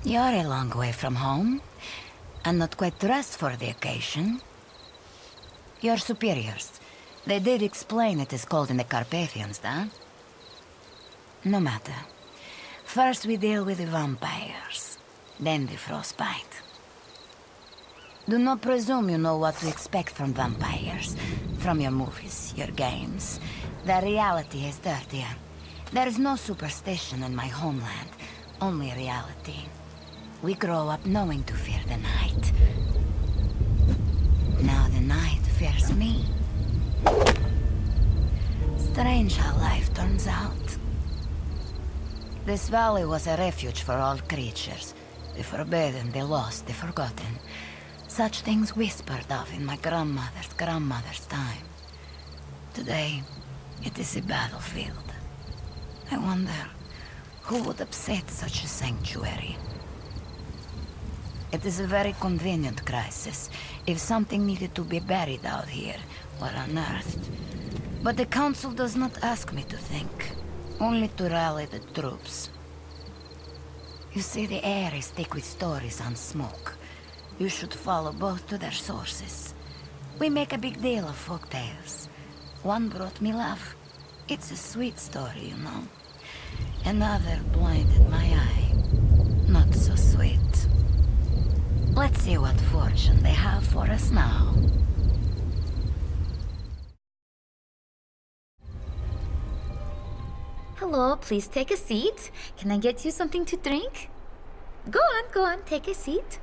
You're a long way from home, and not quite dressed for the occasion. Your superiors, they did explain it is cold in the Carpathians, huh? No matter. First we deal with the vampires, then the frostbite. Do not presume you know what to expect from vampires, from your movies, your games. The reality is dirtier. There is no superstition in my homeland, only reality. We grow up knowing to fear the night. Now the night fears me. Strange how life turns out. This valley was a refuge for all creatures. The forbidden, the lost, the forgotten. Such things whispered of in my grandmother's time. Today, it is a battlefield. I wonder, who would upset such a sanctuary? It is a very convenient crisis, if something needed to be buried out here, or unearthed. But the Council does not ask me to think, only to rally the troops. You see, the air is thick with stories on smoke. You should follow both to their sources. We make a big deal of folk tales. One brought me love. It's a sweet story, you know. Another blinded my eye. Not so sweet. Let's see what fortune they have for us now. Hello, please take a seat. Can I get you something to drink? Go on, take a seat.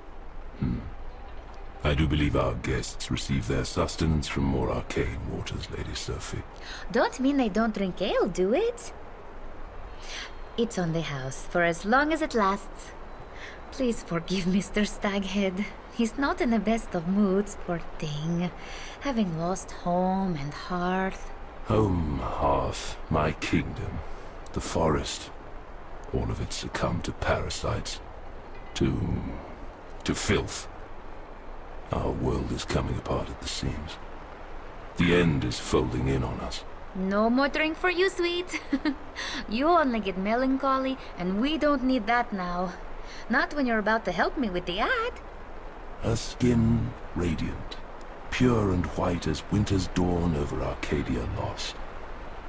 I do believe our guests receive their sustenance from more arcane waters, Lady Sophie. Don't mean they don't drink ale, do it? It's on the house, for as long as it lasts. Please forgive Mr. Staghead. He's not in the best of moods, poor thing. Having lost home and hearth. Home, hearth, my kingdom, the forest. All of it succumbed to parasites. To filth. Our world is coming apart at the seams. The end is folding in on us. No more drink for you, sweet. You only get melancholy, and we don't need that now. Not when you're about to help me with the ad. Her skin radiant, pure and white as winter's dawn over Arcadia lost.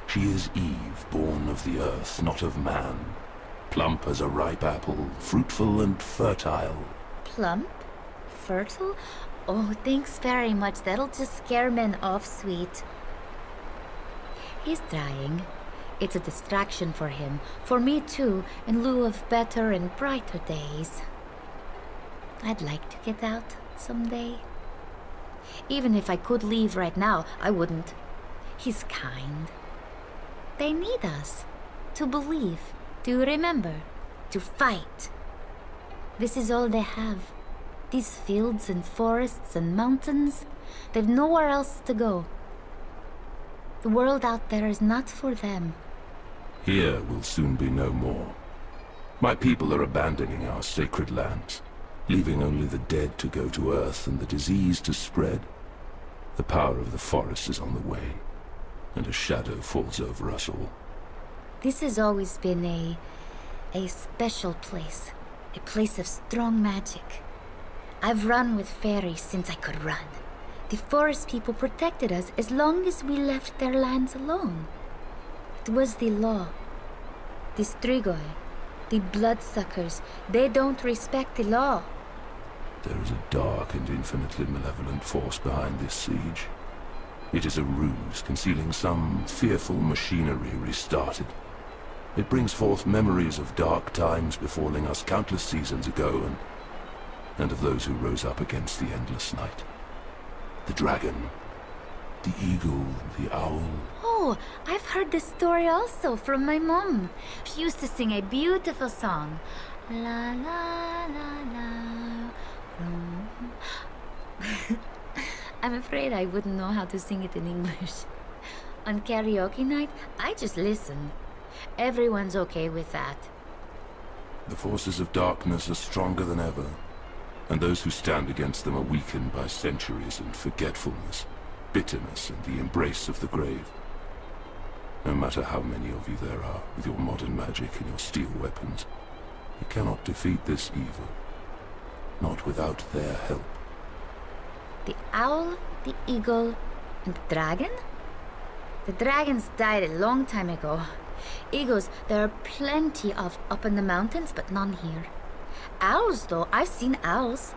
She is Eve, born of the earth, not of man. Plump as a ripe apple, fruitful and fertile. Plump? Fertile? Oh, thanks very much. That'll just scare men off, sweet. He's trying. It's a distraction for him, for me too, in lieu of better and brighter days. I'd like to get out someday. Even if I could leave right now, I wouldn't. He's kind. They need us. To believe, to remember, to fight. This is all they have. These fields and forests and mountains. They've nowhere else to go. The world out there is not for them. Here will soon be no more. My people are abandoning our sacred lands, leaving only the dead to go to earth and the disease to spread. The power of the forest is on the way, and a shadow falls over us all. This has always been a special place. A place of strong magic. I've run with fairies since I could run. The forest people protected us as long as we left their lands alone. It was the law. The Strigoi, the bloodsuckers, they don't respect the law. There is a dark and infinitely malevolent force behind this siege. It is a ruse concealing some fearful machinery restarted. It brings forth memories of dark times befalling us countless seasons ago, and of those who rose up against the endless night. The dragon, the eagle, the owl. Oh, I've heard this story also from my mom. She used to sing a beautiful song. La la la la. I'm afraid I wouldn't know how to sing it in English. On karaoke night, I just listen. Everyone's okay with that. The forces of darkness are stronger than ever, and those who stand against them are weakened by centuries and forgetfulness, bitterness, and the embrace of the grave. No matter how many of you there are, with your modern magic and your steel weapons, You cannot defeat this evil, not without their help. The owl, the eagle, and the dragon? The dragons died a long time ago. Eagles, there are plenty of up in the mountains, but none here. Owls, though, I've seen owls.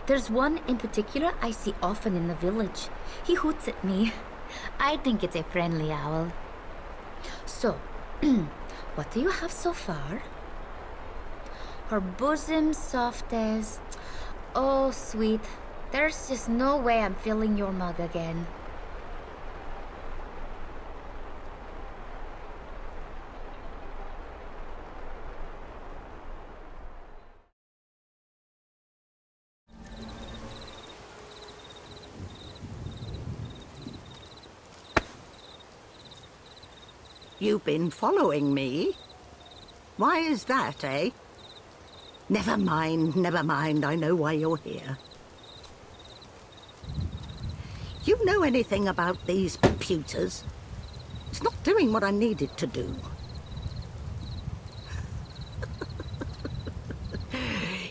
There's one in particular I see often in the village. He hoots at me. I think it's a friendly owl. So, what do you have so far? Her bosom soft as... Oh, sweet. There's just no way I'm filling your mug again. You've been following me? Why is that, eh? Never mind, I know why you're here. You know anything about these computers? It's not doing what I need it to do.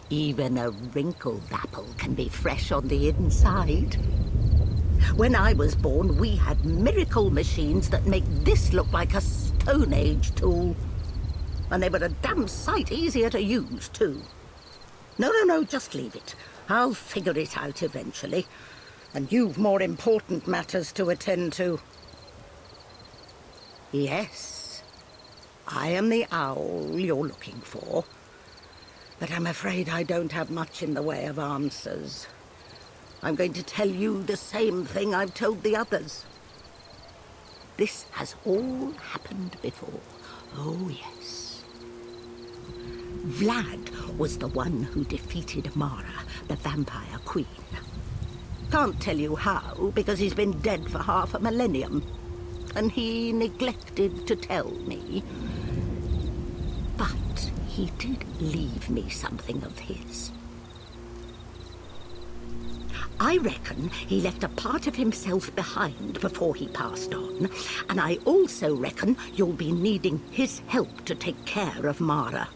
Even a wrinkled apple can be fresh on the inside. When I was born, we had miracle machines that make this look like a Stone Age tool. And they were a damn sight easier to use, too. No, just leave it. I'll figure it out eventually. And you've more important matters to attend to. Yes, I am the owl you're looking for. But I'm afraid I don't have much in the way of answers. I'm going to tell you the same thing I've told the others. This has all happened before. Oh, yes. Vlad was the one who defeated Mara, the vampire queen. Can't tell you how, because he's been dead for half a millennium. And he neglected to tell me. But he did leave me something of his. I reckon he left a part of himself behind before he passed on, and I also reckon you'll be needing his help to take care of Mara.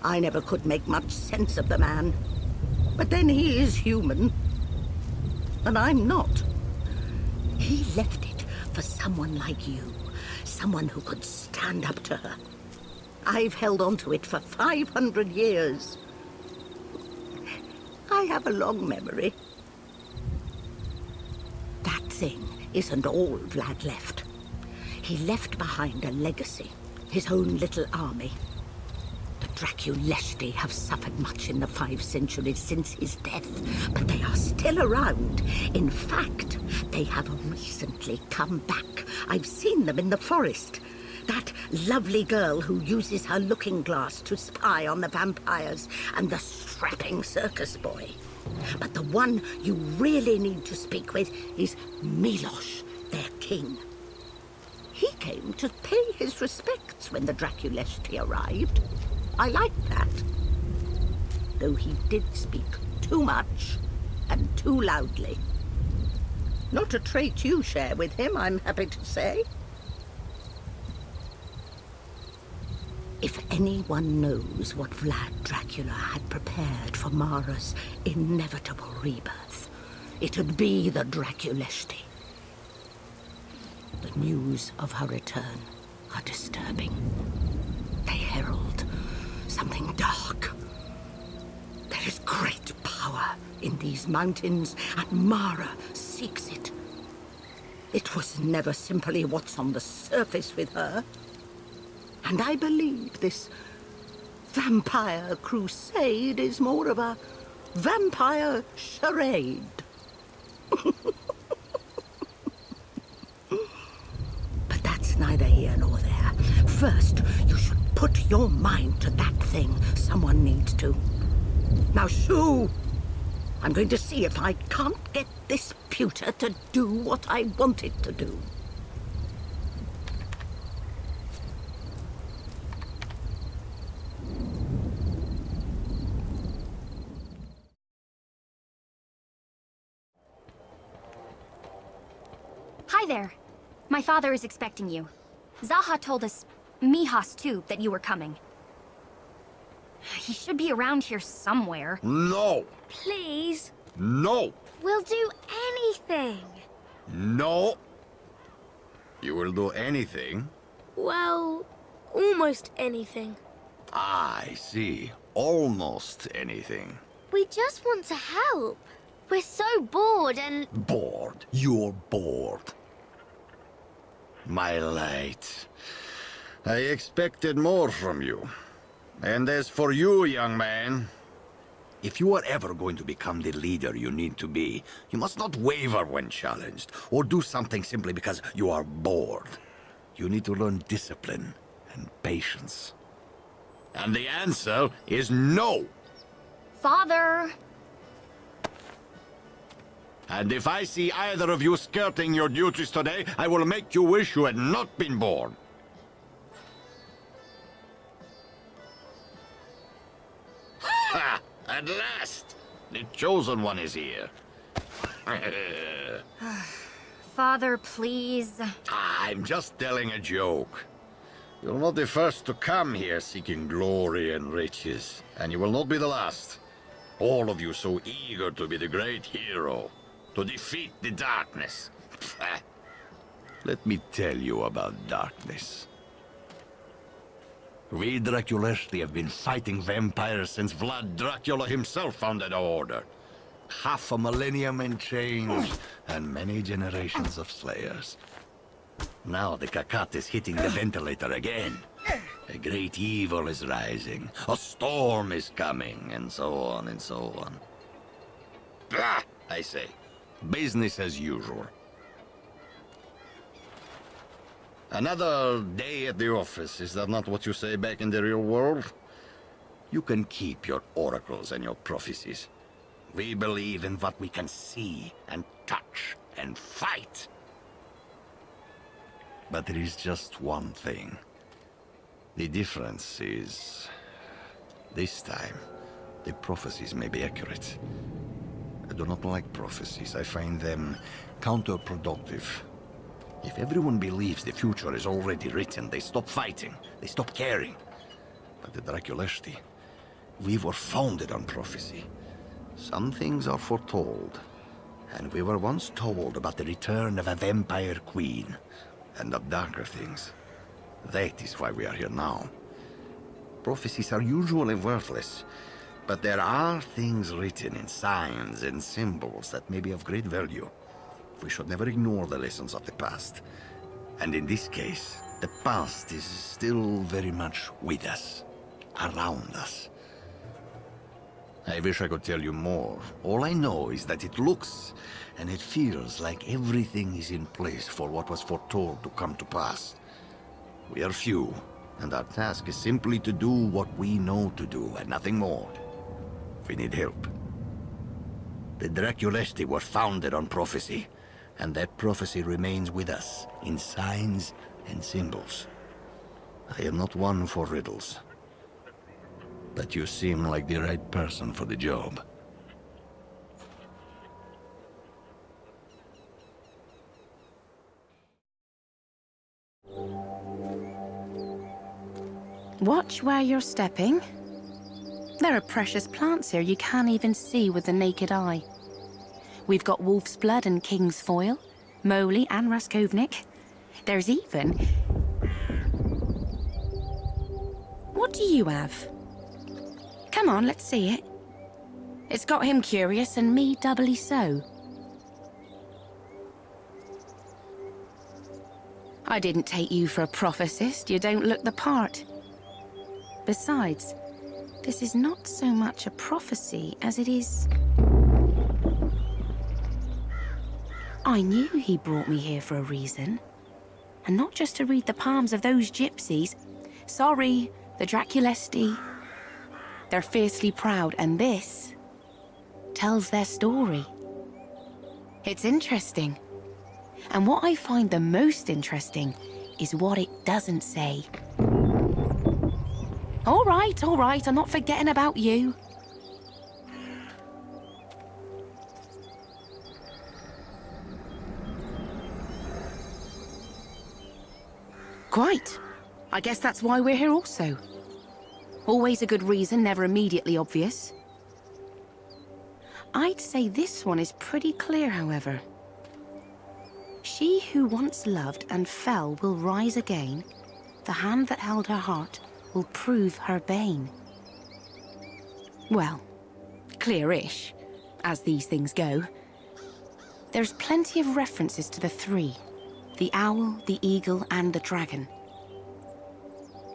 I never could make much sense of the man, but then he is human, and I'm not. He left it for someone like you, someone who could stand up to her. I've held on to it for 500 years. I have a long memory. That thing isn't all Vlad left. He left behind a legacy, his own little army. The Draculesti have suffered much in the 5 centuries since his death, but they are still around. In fact, they have recently come back. I've seen them in the forest. That lovely girl who uses her looking glass to spy on the vampires, and the strapping circus boy. But the one you really need to speak with is Milosh, their king. He came to pay his respects when the Draculesti arrived. I liked that. Though he did speak too much and too loudly. Not a trait you share with him, I'm happy to say. If anyone knows what Vlad Dracula had prepared for Mara's inevitable rebirth, it would be the Draculesti. The news of her return are disturbing. They herald something dark. There is great power in these mountains, and Mara seeks it. It was never simply what's on the surface with her. And I believe this vampire crusade is more of a vampire charade. But that's neither here nor there. First, you should put your mind to that thing someone needs to. Now, shoo! I'm going to see if I can't get this pewter to do what I want it to do. Hi there. My father is expecting you. Zaha told us, Mihas too, that you were coming. He should be around here somewhere. No! Please. No! We'll do anything. No! You will do anything? Well, almost anything. I see. Almost anything. We just want to help. We're so bored and... Bored. You're bored. My light. I expected more from you. And as for you, young man, if you are ever going to become the leader you need to be, you must not waver when challenged, or do something simply because you are bored. You need to learn discipline and patience. And the answer is no. Father! And if I see either of you skirting your duties today, I will make you wish you had not been born. Ha! At last! The chosen one is here. Father, please. I'm just telling a joke. You're not the first to come here seeking glory and riches, and you will not be the last. All of you so eager to be the great hero, to defeat the darkness. Let me tell you about darkness. We Draculesti have been fighting vampires since Vlad Dracula himself founded our order. Half a millennium and change, and many generations of slayers. Now the Kakat is hitting the ventilator again. A great evil is rising, a storm is coming, and so on and so on. Blah, I say, business as usual. Another day at the office, is that not what you say back in the real world? You can keep your oracles and your prophecies. We believe in what we can see and touch and fight. But there is just one thing. The difference is... this time, the prophecies may be accurate. I do not like prophecies. I find them counterproductive. If everyone believes the future is already written, they stop fighting, they stop caring. But the Draculesti, we were founded on prophecy. Some things are foretold, and we were once told about the return of a vampire queen, and of darker things. That is why we are here now. Prophecies are usually worthless, but there are things written in signs and symbols that may be of great value. We should never ignore the lessons of the past. And in this case, the past is still very much with us, around us. I wish I could tell you more. All I know is that it looks and it feels like everything is in place for what was foretold to come to pass. We are few, and our task is simply to do what we know to do, and nothing more. We need help. The Draculesti were founded on prophecy, and that prophecy remains with us, in signs and symbols. I am not one for riddles, but you seem like the right person for the job. Watch where you're stepping. There are precious plants here you can't even see with the naked eye. We've got wolf's blood and king's foil, moly and raskovnik. There's even... What do you have? Come on, let's see it. It's got him curious and me doubly so. I didn't take you for a prophecist. You don't look the part. Besides, this is not so much a prophecy as it is... I knew he brought me here for a reason. And not just to read the palms of those gypsies. Sorry, the Draculesti. They're fiercely proud, and this tells their story. It's interesting. And what I find the most interesting is what it doesn't say. All right, I'm not forgetting about you. Quite. I guess that's why we're here also. Always a good reason, never immediately obvious. I'd say this one is pretty clear, however. She who once loved and fell will rise again. The hand that held her heart will prove her bane. Well, clear-ish, as these things go. There's plenty of references to the three: the owl, the eagle, and the dragon.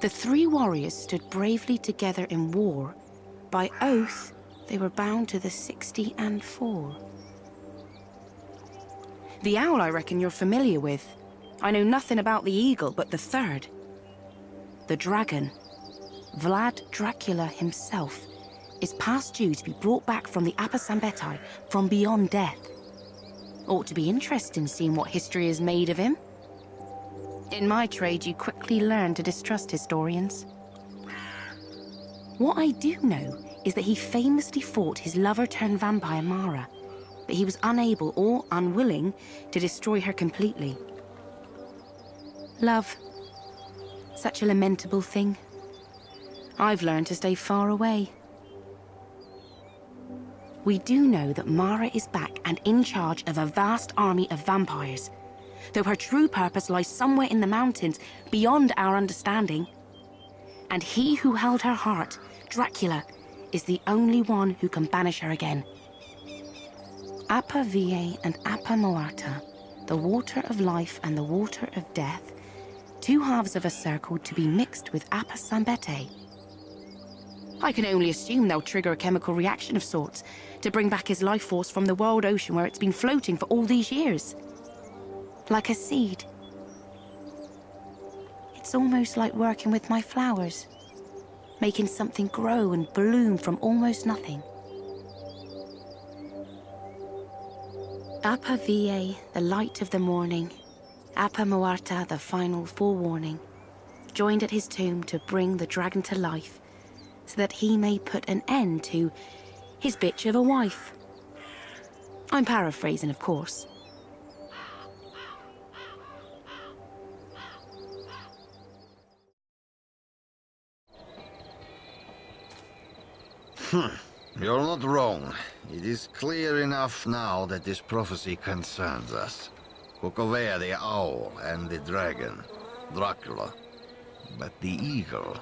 The three warriors stood bravely together in war. By oath, they were bound to the 60 and 4. The owl I reckon you're familiar with. I know nothing about the eagle, but the third. The dragon, Vlad Dracula himself, is past due to be brought back from the Apasambetai from beyond death. Ought to be interesting seeing what history is made of him. In my trade, you quickly learn to distrust historians. What I do know is that he famously fought his lover-turned-vampire Mara, but he was unable or unwilling to destroy her completely. Love. Such a lamentable thing. I've learned to stay far away. We do know that Mara is back and in charge of a vast army of vampires, though her true purpose lies somewhere in the mountains beyond our understanding. And he who held her heart, Dracula, is the only one who can banish her again. Apa Vie and Apa Moata, the water of life and the water of death, two halves of a circle to be mixed with Apa Sambete. I can only assume they'll trigger a chemical reaction of sorts to bring back his life force from the world ocean where it's been floating for all these years. Like a seed. It's almost like working with my flowers, making something grow and bloom from almost nothing. Apa Vie, the light of the morning, Apa Moarta, the final forewarning, joined at his tomb to bring the dragon to life, so that he may put an end to his bitch of a wife. I'm paraphrasing, of course. You're not wrong. It is clear enough now that this prophecy concerns us. Kukovea the owl and the dragon, Dracula. But the eagle...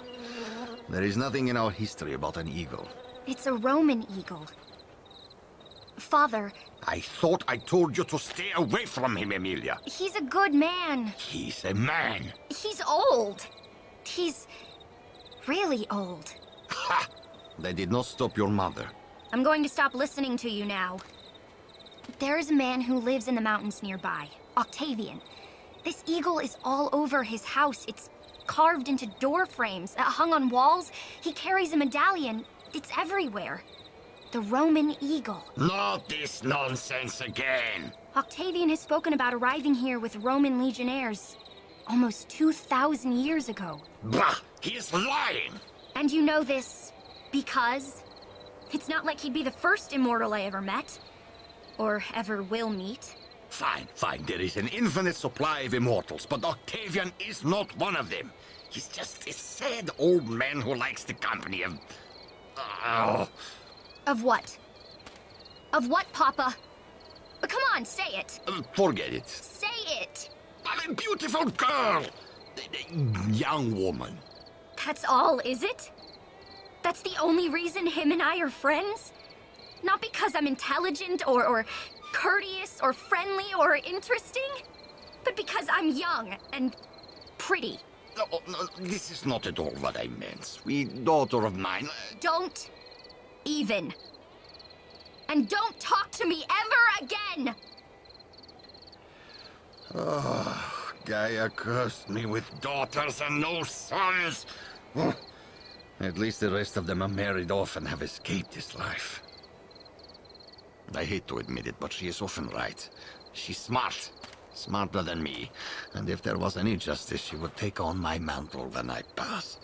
There is nothing in our history about an eagle. It's a Roman eagle. Father, I thought I told you to stay away from him, Emilia. he's a good man. He's a man. He's old. He's really old. Ha! That did not stop your mother. I'm going to stop listening to you now. There is a man who lives in the mountains nearby, Octavian. This eagle is all over his house. It's carved into door frames, hung on walls. He carries a medallion. It's everywhere. The Roman eagle. Not this nonsense again. Octavian has spoken about arriving here with Roman legionnaires almost 2,000 years ago. Bah! He's lying! And you know this because it's not like he'd be the first immortal I ever met. Or ever will meet. Fine, fine. There is an infinite supply of immortals, but Octavian is not one of them. He's just a sad old man who likes the company of... Of what? Of what, Papa? Come on, say it. Forget it. Say it. I'm a beautiful girl. Young woman. That's all, is it? That's the only reason him and I are friends? Not because I'm intelligent or courteous or friendly or interesting, but because I'm young and pretty. No, this is not at all what I meant. Sweet daughter of mine. Don't even. And don't talk to me ever again! Oh, Gaia cursed me with daughters and no sons. Oh, at least the rest of them are married off and have escaped this life. I hate to admit it, but she is often right. She's smart. Smarter than me. And if there was any justice, she would take on my mantle when I pass.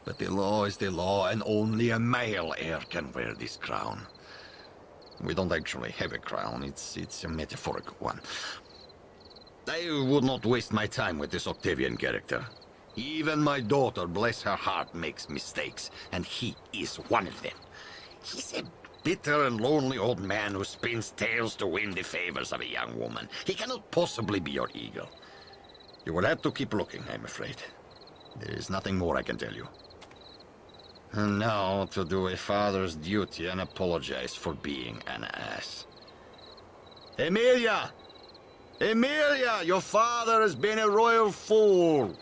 But the law is the law, and only a male heir can wear this crown. We don't actually have a crown. It's a metaphorical one. I would not waste my time with this Octavian character. Even my daughter, bless her heart, makes mistakes, and he is one of them. He's a bitter and lonely old man who spins tales to win the favors of a young woman. He cannot possibly be your eagle. You will have to keep looking, I'm afraid. There is nothing more I can tell you. And now to do a father's duty and apologize for being an ass. Emilia! Emilia! Your father has been a royal fool!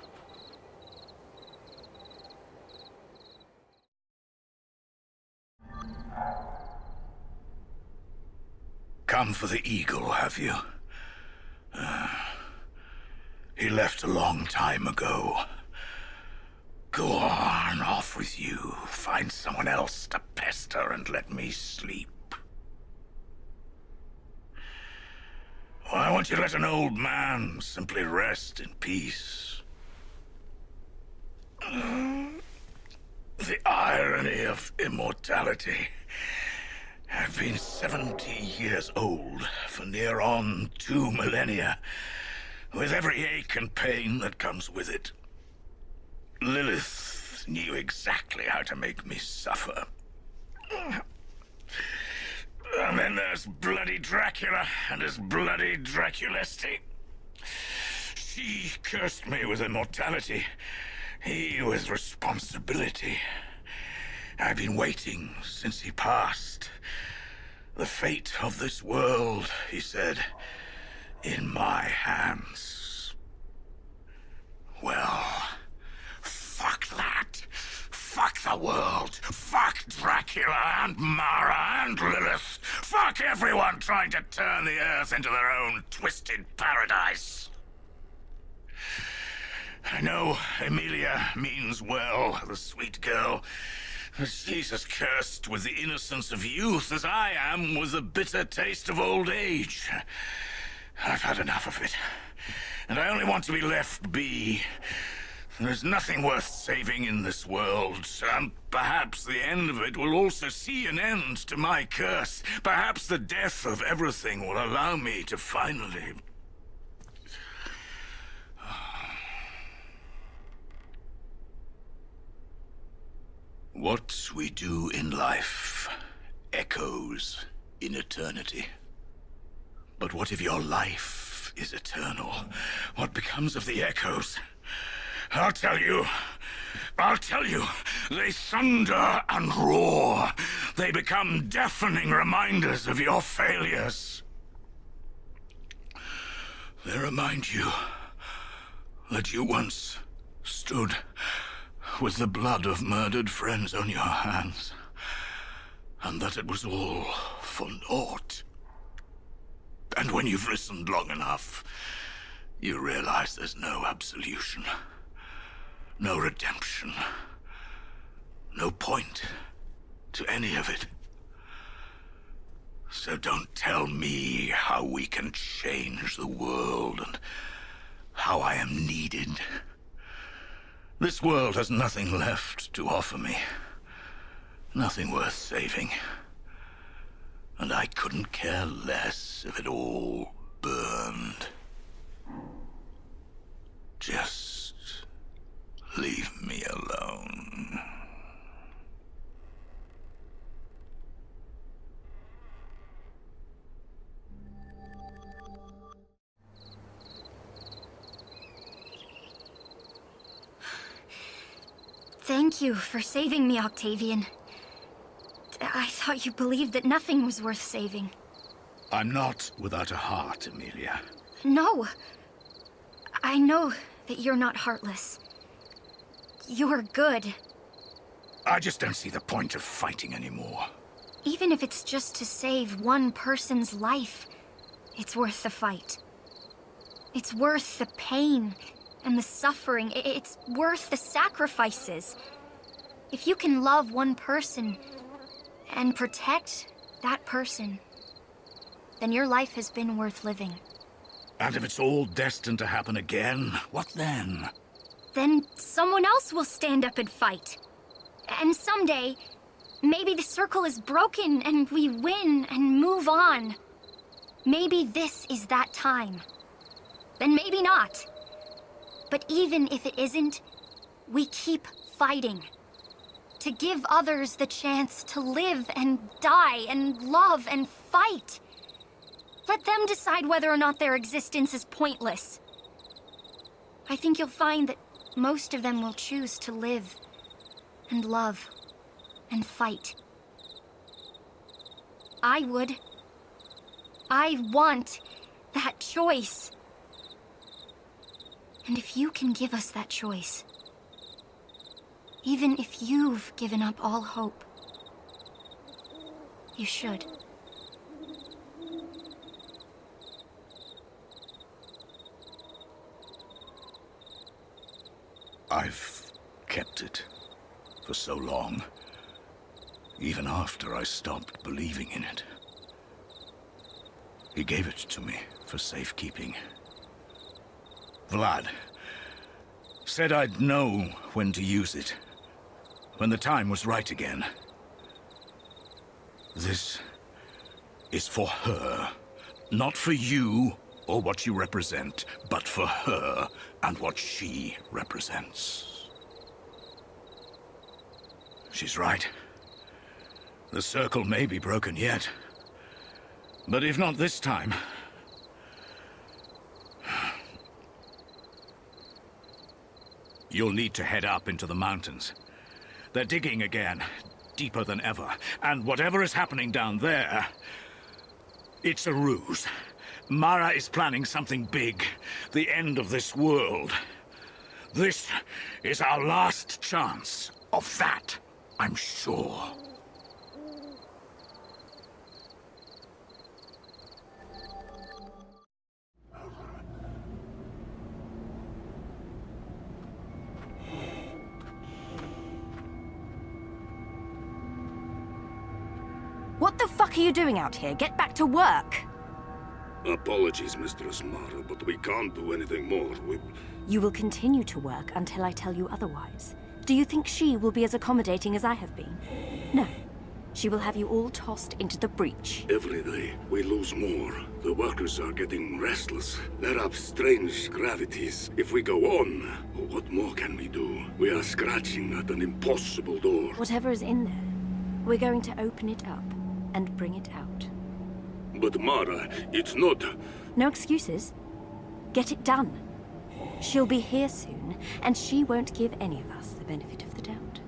Come for the eagle, have you? He left a long time ago. Go on, off with you. Find someone else to pester and let me sleep. Why won't you let an old man simply rest in peace? The irony of immortality. I've been 70 years old for near on 2 millennia, with every ache and pain that comes with it. Lilith knew exactly how to make me suffer. And then there's bloody Dracula and his bloody Draculesti. She cursed me with immortality, he with responsibility. I've been waiting since he passed. The fate of this world, he said, in my hands. Well, fuck that. Fuck the world. Fuck Dracula and Mara and Lilith. Fuck everyone trying to turn the earth into their own twisted paradise. I know Emilia means well, the sweet girl. But she's as cursed with the innocence of youth as I am with the bitter taste of old age. I've had enough of it, and I only want to be left be. There's nothing worth saving in this world, and perhaps the end of it will also see an end to my curse. Perhaps the death of everything will allow me to finally... What we do in life echoes in eternity. But what if your life is eternal? What becomes of the echoes? I'll tell you. They thunder and roar. They become deafening reminders of your failures. They remind you that you once stood with the blood of murdered friends on your hands, and that it was all for naught. And when you've listened long enough, you realize there's no absolution, no redemption, no point to any of it. So don't tell me how we can change the world and how I am needed. This world has nothing left to offer me. Nothing worth saving. And I couldn't care less if it all burned. Just leave me alone. Thank you for saving me, Octavian. I thought you believed that nothing was worth saving. I'm not without a heart, Emilia. No. I know that you're not heartless. You're good. I just don't see the point of fighting anymore. Even if it's just to save one person's life, it's worth the fight. It's worth the pain and the suffering. It's worth the sacrifices. If you can love one person and protect that person, then your life has been worth living. And if it's all destined to happen again, what then? Then someone else will stand up and fight. And someday, maybe the circle is broken and we win and move on. Maybe this is that time. Then maybe not. But even if it isn't, we keep fighting. To give others the chance to live and die and love and fight. Let them decide whether or not their existence is pointless. I think you'll find that most of them will choose to live and love and fight. I would. I want that choice. And if you can give us that choice, even if you've given up all hope, you should. I've kept it for so long, even after I stopped believing in it. He gave it to me for safekeeping. Vlad said I'd know when to use it, when the time was right again. This is for her, not for you or what you represent, but for her and what she represents. She's right. The circle may be broken yet, but if not this time, you'll need to head up into the mountains. They're digging again, deeper than ever. And whatever is happening down there, it's a ruse. Mara is planning something big, the end of this world. This is our last chance. Of that, I'm sure. What the fuck are you doing out here? Get back to work! Apologies, Mistress Mara, but we can't do anything more. You will continue to work until I tell you otherwise. Do you think she will be as accommodating as I have been? No. She will have you all tossed into the breach. Every day, we lose more. The workers are getting restless. There are strange gravities. If we go on, what more can we do? We are scratching at an impossible door. Whatever is in there, we're going to open it up and bring it out. But Mara, it's not... No excuses. Get it done. She'll be here soon, and she won't give any of us the benefit of the doubt.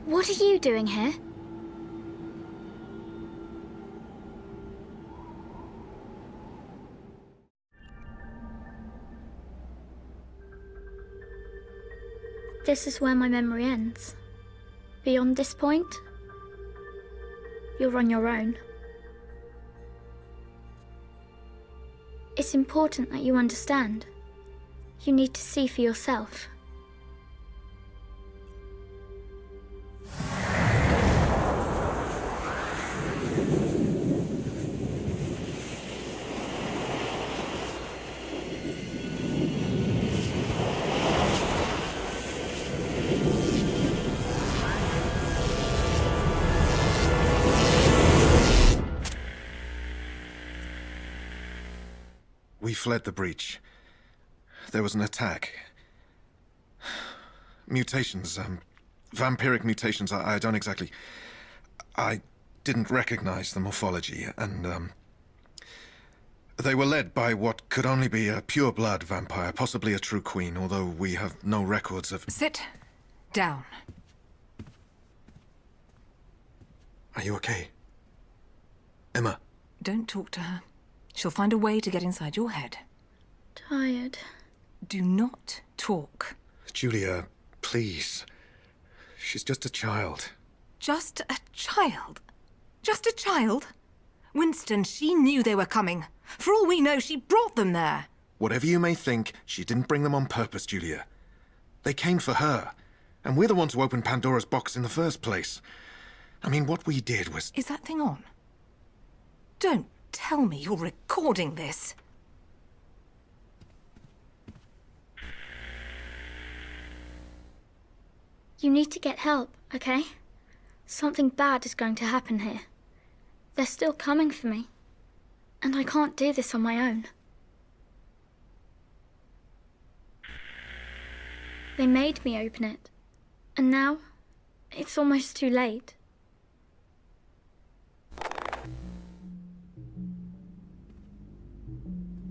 What are you doing here? This is where my memory ends. Beyond this point, you're on your own. It's important that you understand. You need to see for yourself. We fled the breach. There was an attack. Mutations, vampiric mutations, I don't exactly... I didn't recognize the morphology, and, they were led by what could only be a pure-blood vampire, possibly a true queen, although we have no records of... Sit down. Are you okay? Emma? Don't talk to her. She'll find a way to get inside your head. Tired. Do not talk. Julia, please. She's just a child. Just a child? Just a child? Winston, she knew they were coming. For all we know, she brought them there. Whatever you may think, she didn't bring them on purpose, Julia. They came for her. And we're the ones who opened Pandora's box in the first place. I mean, what we did was... Is that thing on? Don't tell me you're recording this. You need to get help, okay? Something bad is going to happen here. They're still coming for me. And I can't do this on my own. They made me open it. And now, it's almost too late.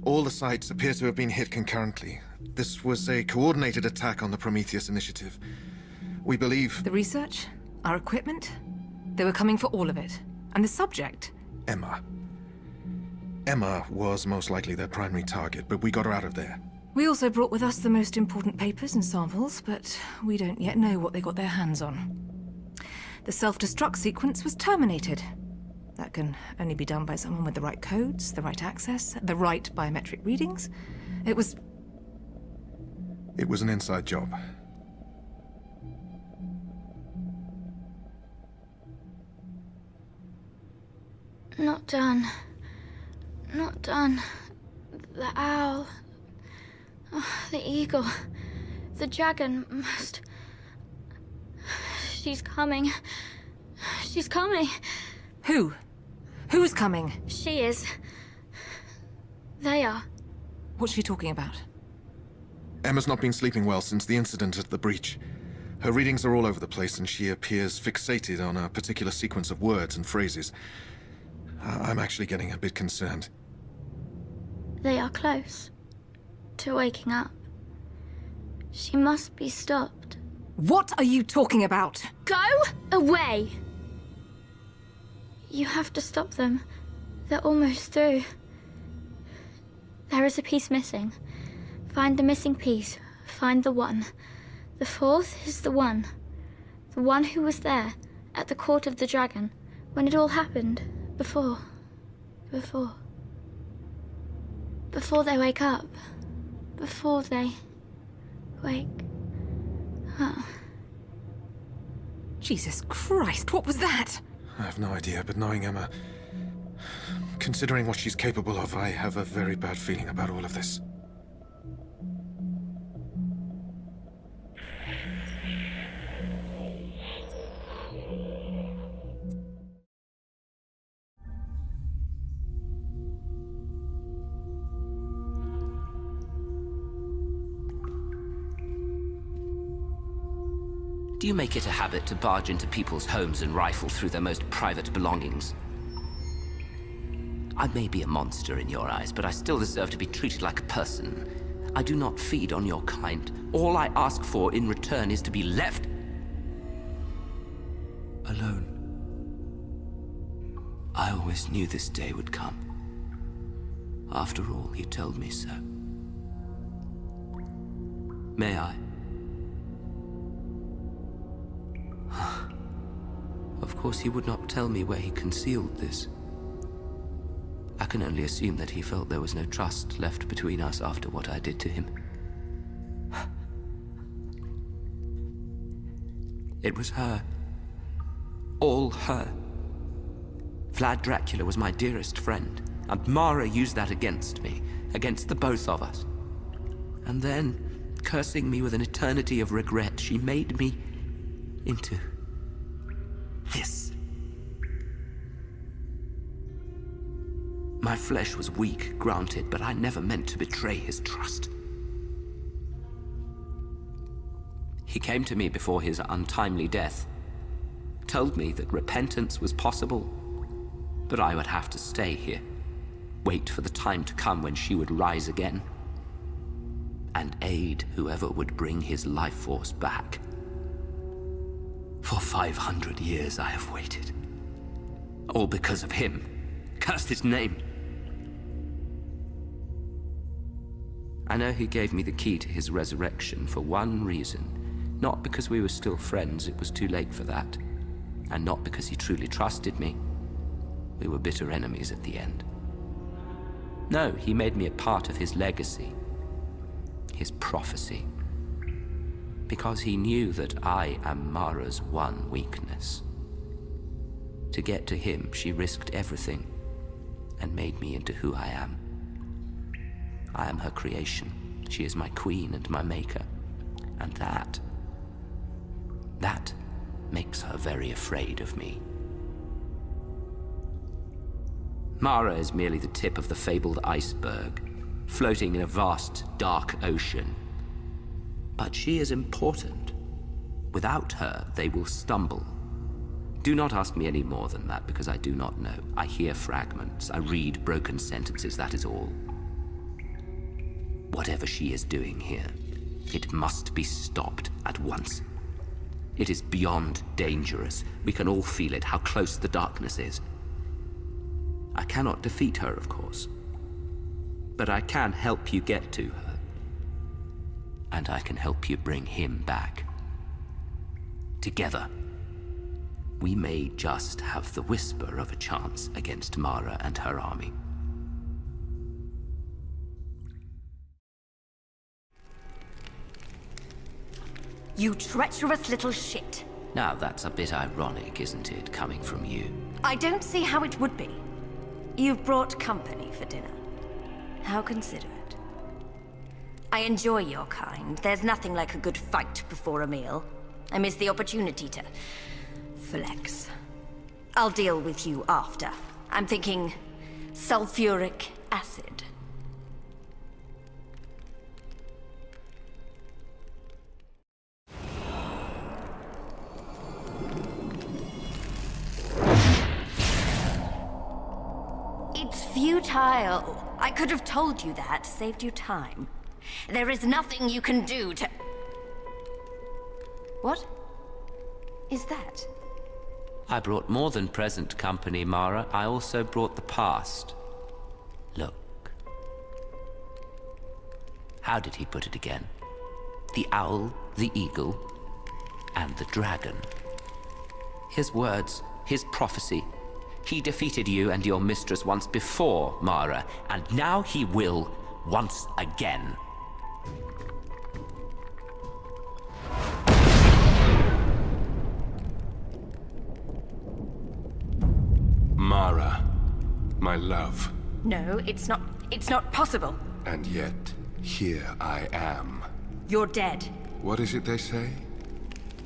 All the sites appear to have been hit concurrently. This was a coordinated attack on the Prometheus initiative. We believe... The research? Our equipment? They were coming for all of it. And the subject? Emma. Emma was most likely their primary target, but we got her out of there. We also brought with us the most important papers and samples, but we don't yet know what they got their hands on. The self-destruct sequence was terminated. That can only be done by someone with the right codes, the right access, the right biometric readings. It was an inside job. Not done. Not done. The owl. Oh, the eagle. The dragon must... She's coming. She's coming. Who? Who's coming? She is. They are. What's she talking about? Emma's not been sleeping well since the incident at the breach. Her readings are all over the place, and she appears fixated on a particular sequence of words and phrases. I'm actually getting a bit concerned. They are close to waking up. She must be stopped. What are you talking about? Go away! You have to stop them. They're almost through. There is a piece missing. Find the missing piece. Find the one. The fourth is the one. The one who was there, at the court of the dragon, when it all happened. Before they wake up. Before they wake up. Jesus Christ, what was that? I have no idea, but knowing Emma, considering what she's capable of, I have a very bad feeling about all of this. Do you make it a habit to barge into people's homes and rifle through their most private belongings? I may be a monster in your eyes, but I still deserve to be treated like a person. I do not feed on your kind. All I ask for in return is to be left alone. I always knew this day would come. After all, you told me so. May I? Of course, he would not tell me where he concealed this. I can only assume that he felt there was no trust left between us after what I did to him. It was her. All her. Vlad Dracula was my dearest friend, and Mara used that against me, against the both of us. And then, cursing me with an eternity of regret, she made me into this. My flesh was weak, granted, but I never meant to betray his trust. He came to me before his untimely death, told me that repentance was possible, but I would have to stay here, wait for the time to come when she would rise again, and aid whoever would bring his life force back. For 500 years I have waited. All because of him. Cursed his name. I know he gave me the key to his resurrection for one reason. Not because we were still friends, it was too late for that. And not because he truly trusted me. We were bitter enemies at the end. No, he made me a part of his legacy. His prophecy. Because he knew that I am Mara's one weakness. To get to him, she risked everything and made me into who I am. I am her creation. She is my queen and my maker. And that makes her very afraid of me. Mara is merely the tip of the fabled iceberg, floating in a vast, dark ocean. But she is important. Without her, they will stumble. Do not ask me any more than that, because I do not know. I hear fragments, I read broken sentences, that is all. Whatever she is doing here, it must be stopped at once. It is beyond dangerous. We can all feel it, how close the darkness is. I cannot defeat her, of course. But I can help you get to her. And I can help you bring him back. Together, we may just have the whisper of a chance against Mara and her army. You treacherous little shit. Now that's a bit ironic, isn't it, coming from you? I don't see how it would be. You've brought company for dinner. How considerate. I enjoy your kind. There's nothing like a good fight before a meal. I miss the opportunity to flex. I'll deal with you after. I'm thinking sulfuric acid. It's futile. I could have told you that, saved you time. There is nothing you can do to... What is that? I brought more than present company, Mara. I also brought the past. Look. How did he put it again? The owl, the eagle, and the dragon. His words, his prophecy. He defeated you and your mistress once before, Mara, and now he will once again. Mara, my love. No, it's not possible. And yet, here I am. You're dead. What is it they say?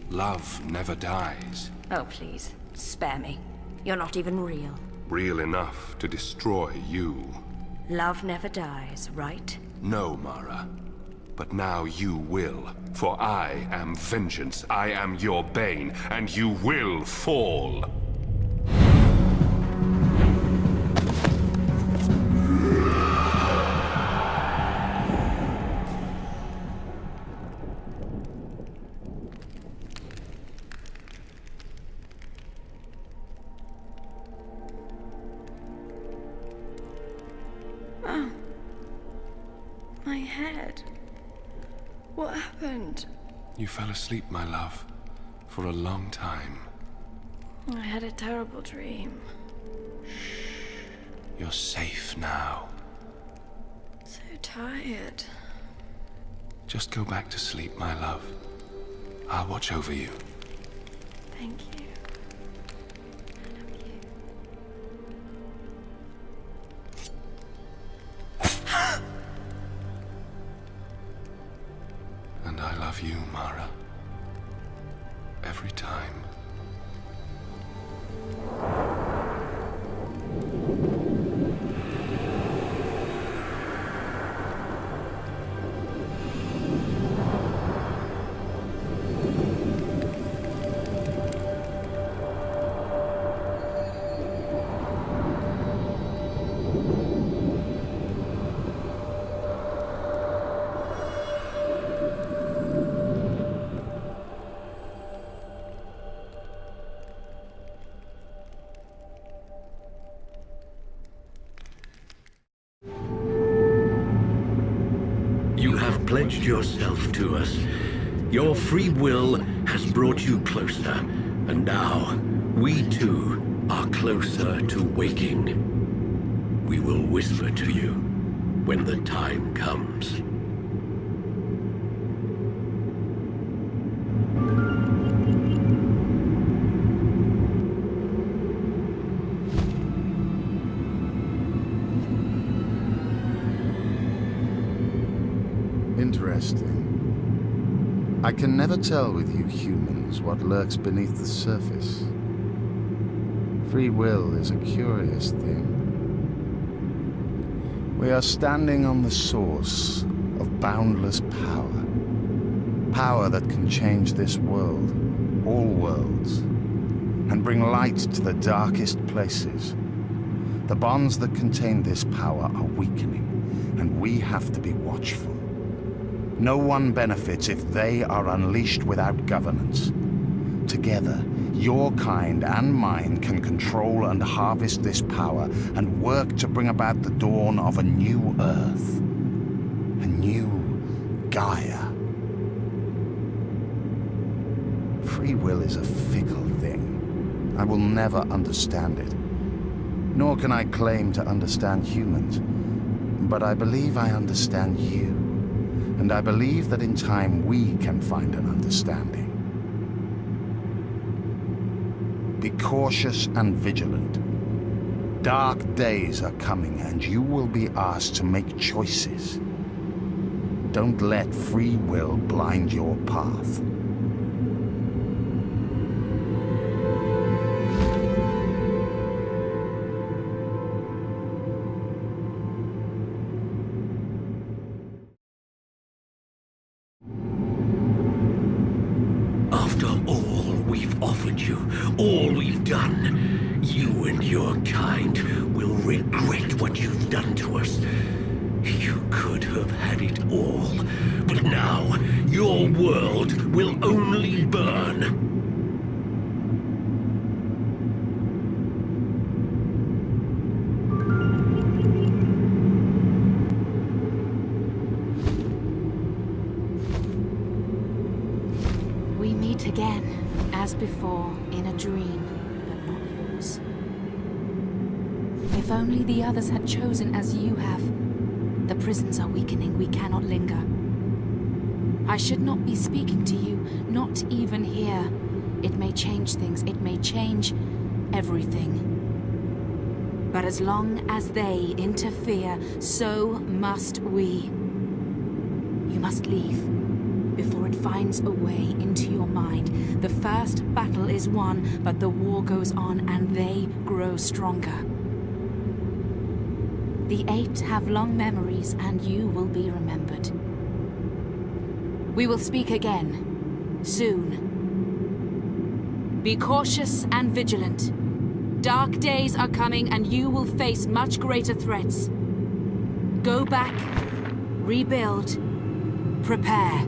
Love never dies. Oh, please, spare me. You're not even real. Real enough to destroy you. Love never dies, right? No, Mara. But now you will. For I am vengeance. I am your bane, and you will fall. My head. What happened? You fell asleep, my love, for a long time. I had a terrible dream. You're safe now. So tired. Just go back to sleep, my love. I'll watch over you. Thank you. And I love you, Mara. Every time. You have pledged yourself to us. Your free will has brought you closer, and now we too are closer to waking. We will whisper to you when the time comes. Interesting. I can never tell with you humans what lurks beneath the surface. Free will is a curious thing. We are standing on the source of boundless power. Power that can change this world, all worlds, and bring light to the darkest places. The bonds that contain this power are weakening, and we have to be watchful. No one benefits if they are unleashed without governance. Together, your kind and mine can control and harvest this power and work to bring about the dawn of a new Earth. A new Gaia. Free will is a fickle thing. I will never understand it. Nor can I claim to understand humans. But I believe I understand you. And I believe that in time we can find an understanding. Be cautious and vigilant. Dark days are coming, and you will be asked to make choices. Don't let free will blind your path. After all we've offered you, all we've done, you and your kind will regret what you've done to us. You could have had it all, but now your world will only burn. We meet again, as before, in a dream, but not yours. If only the others had chosen as you have. The prisons are weakening, we cannot linger. I should not be speaking to you, not even here. It may change things, it may change everything. But as long as they interfere, so must we. You must leave before it finds a way into your mind. The first battle is won, but the war goes on and they grow stronger. The 8 have long memories and you will be remembered. We will speak again, soon. Be cautious and vigilant. Dark days are coming and you will face much greater threats. Go back, rebuild, prepare.